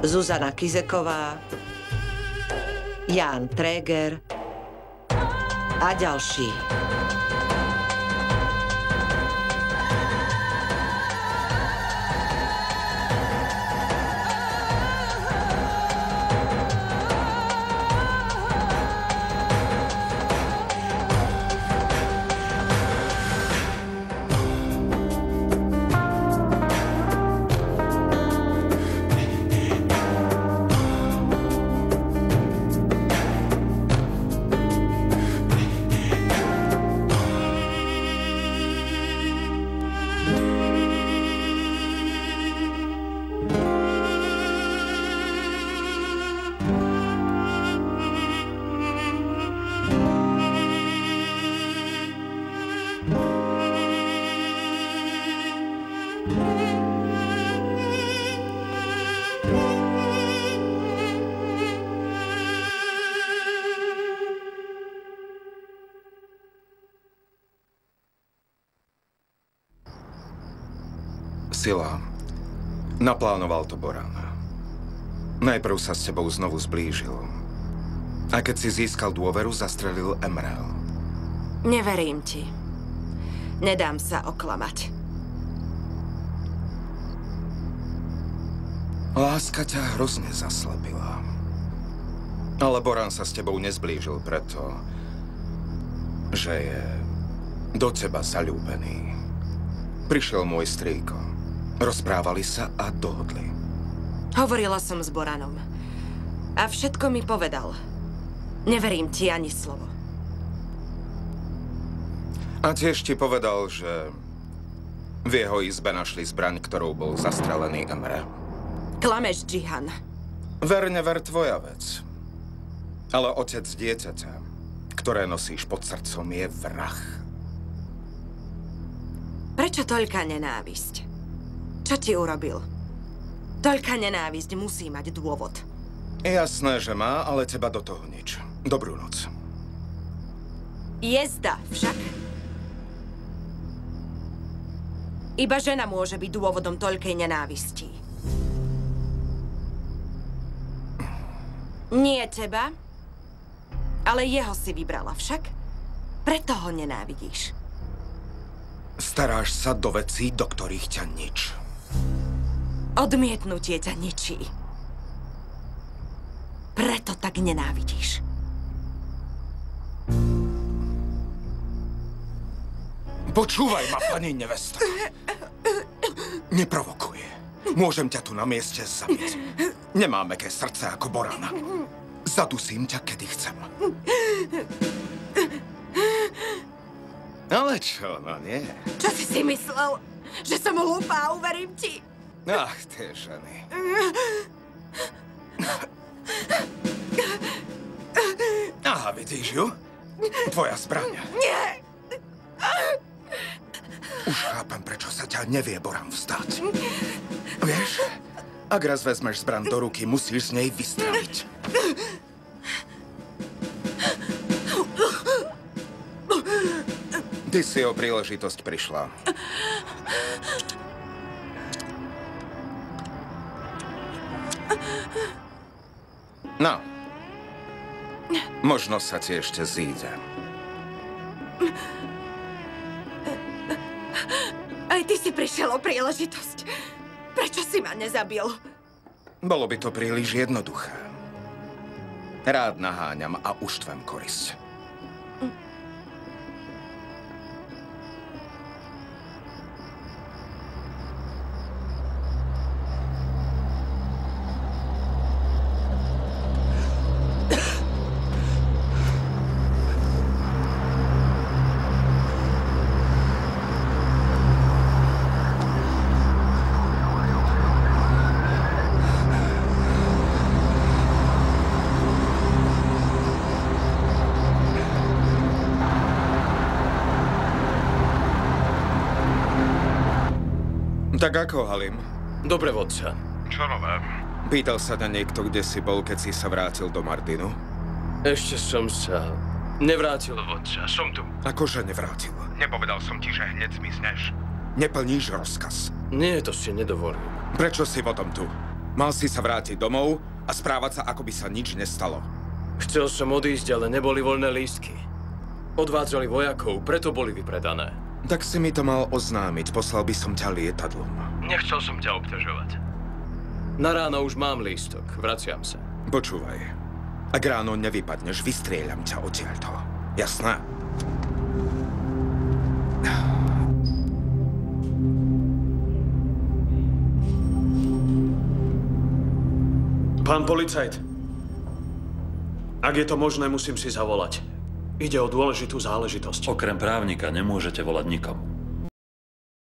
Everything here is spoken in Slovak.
Zuzana Kizeková, Ján Tréger a ďalší. Sila. Naplánoval to Boran. Najprv sa s tebou znovu zblížil. A keď si získal dôveru, zastrelil Emrel. Neverím ti. Nedám sa oklamať. Láska ťa hrozne zaslepila. Ale Boran sa s tebou nezblížil preto, že je do teba zaľúbený. Prišiel môj strýko. Rozprávali sa a dohodli. Hovorila som s Boranom. A všetko mi povedal. Neverím ti ani slovo. A tiež ti povedal, že v jeho izbe našli zbraň, ktorou bol zastrelený Emre. Klameš, Džihan. Verne ver tvoja vec. Ale otec dieťaťa, ktoré nosíš pod srdcom, je vrah. Prečo toľká nenávisť? Čo ti urobil? Toľká nenávisť musí mať dôvod. Jasné, že má, ale teba do toho nič. Dobrú noc. Jezda však. Iba žena môže byť dôvodom toľkej nenávistí. Nie teba, ale jeho si vybrala však. Preto ho nenávidíš. Staráš sa do vecí, do ktorých ťa nič. Odmietnutie ťa ničí. Preto tak nenávidíš. Počúvaj ma, pani nevesta. Neprovokuj. Môžem ťa tu na mieste zabiť. Nemám mäkké srdce ako Borana. Zadusím ťa, kedy chcem. Ale čo, no nie. Čo si myslel? Že som hlúpa a uverím ti? Ach, tie ženy. Aha, vidíš ju? Tvoja zbraň. Nie! Už chápem, prečo sa ťa nevie Boran vzdať. Vieš, ak raz vezmeš zbraň do ruky, musíš z nej vystreliť. Ty si o príležitosť prišla. No. Možno sa ti ešte zíde. Aj ty si prišiel o príležitosť. Prečo si ma nezabil? Bolo by to príliš jednoduché. Rád naháňam a uštvem korisť. Tak ako, Halim? Dobre, vodca. Čo nové? Pýtal sa na niekto, kde si bol, keď si sa vrátil do Mardinu? Ešte som sa nevrátil, vodca. Som tu. Akože nevrátil? Nepovedal som ti, že hneď zmizneš. Neplníš rozkaz. Nie, to si nedovolím. Prečo si potom tu? Mal si sa vrátiť domov a správať sa, ako by sa nič nestalo. Chcel som odísť, ale neboli voľné lístky. Odvádzali vojakov, preto boli vypredané. Tak si mi to mal oznámiť, poslal by som ťa lietadlom. Nechcel som ťa obťažovať. Na ráno už mám lístok, vraciam sa. Počúvaj, ak ráno nevypadneš, vystrieľam ťa odtiaľto. Jasné? Pán policajt, ak je to možné, musím si zavolať. Ide o dôležitú záležitosť. Okrem právnika nemôžete volať nikomu.